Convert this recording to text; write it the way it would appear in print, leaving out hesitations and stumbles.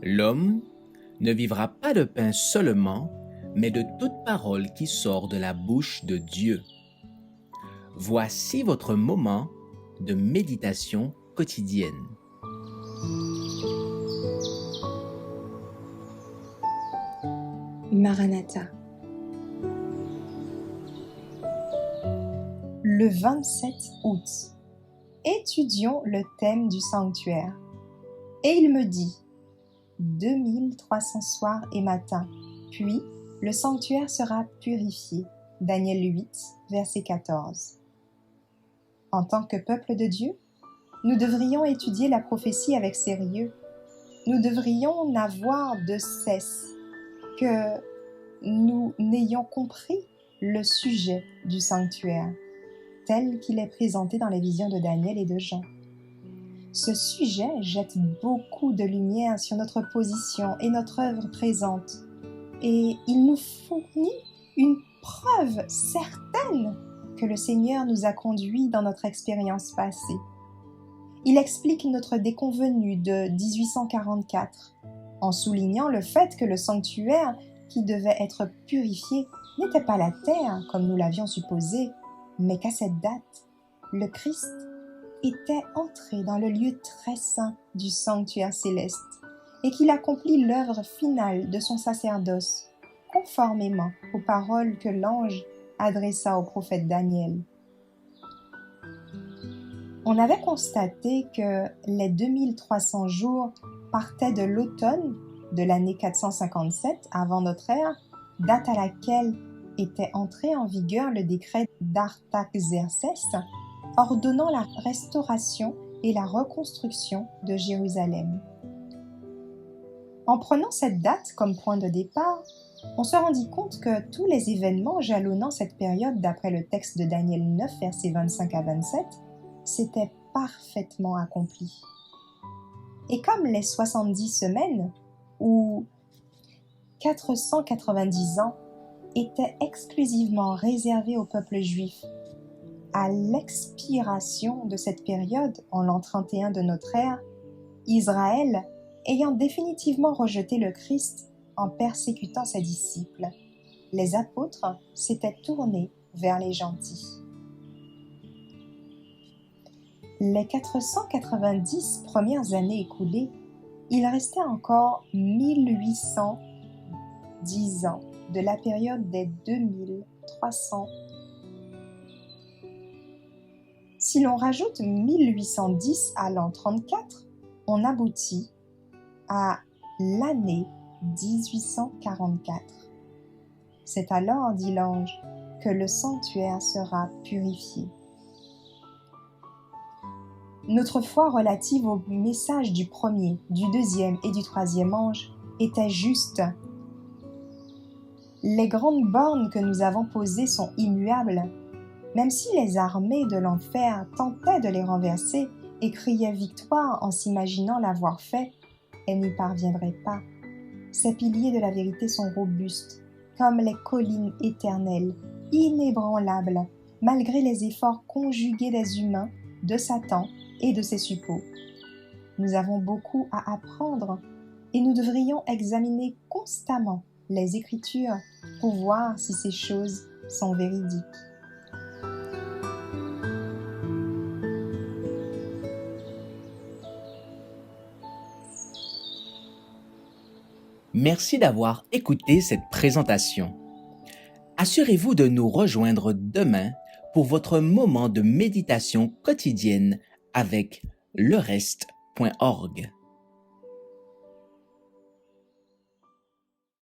L'homme ne vivra pas de pain seulement, mais de toute parole qui sort de la bouche de Dieu. Voici votre moment de méditation quotidienne. Maranatha. Le 27 août, étudions le thème du sanctuaire. Et il me dit, 2300 soirs et matins, puis le sanctuaire sera purifié. Daniel 8, verset 14. En tant que peuple de Dieu, nous devrions étudier la prophétie avec sérieux. Nous devrions n'avoir de cesse que nous n'ayons compris le sujet du sanctuaire, tel qu'il est présenté dans les visions de Daniel et de Jean. Ce sujet jette beaucoup de lumière sur notre position et notre œuvre présente, et il nous fournit une preuve certaine que le Seigneur nous a conduits dans notre expérience passée. Il explique notre déconvenue de 1844, en soulignant le fait que le sanctuaire qui devait être purifié n'était pas la terre, comme nous l'avions supposé, mais qu'à cette date, le Christ était entré dans le lieu très saint du sanctuaire céleste et qu'il accomplit l'œuvre finale de son sacerdoce, conformément aux paroles que l'ange adressa au prophète Daniel. On avait constaté que les 2300 jours partaient de l'automne de l'année 457 avant notre ère, date à laquelle était entré en vigueur le décret d'Artaxerxès ordonnant la restauration et la reconstruction de Jérusalem. En prenant cette date comme point de départ, on se rendit compte que tous les événements jalonnant cette période d'après le texte de Daniel 9, versets 25 à 27, s'étaient parfaitement accomplis. Et comme les 70 semaines, ou 490 ans, étaient exclusivement réservés au peuple juif, à l'expiration de cette période, en l'an 31 de notre ère, Israël, ayant définitivement rejeté le Christ en persécutant ses disciples, les apôtres s'étaient tournés vers les gentils. Les 490 premières années écoulées, il restait encore 1810 ans de la période des 2300. Si l'on rajoute 1810 à l'an 34, on aboutit à l'année 1844. C'est alors, dit l'ange, que le sanctuaire sera purifié. Notre foi relative au message du premier, du deuxième et du troisième ange était juste. Les grandes bornes que nous avons posées sont immuables, même si les armées de l'enfer tentaient de les renverser et criaient victoire en s'imaginant l'avoir fait, elles n'y parviendraient pas. Ces piliers de la vérité sont robustes, comme les collines éternelles, inébranlables, malgré les efforts conjugués des humains, de Satan et de ses suppôts. Nous avons beaucoup à apprendre et nous devrions examiner constamment les Écritures pour voir si ces choses sont véridiques. Merci d'avoir écouté cette présentation. Assurez-vous de nous rejoindre demain pour votre moment de méditation quotidienne avec lereste.org.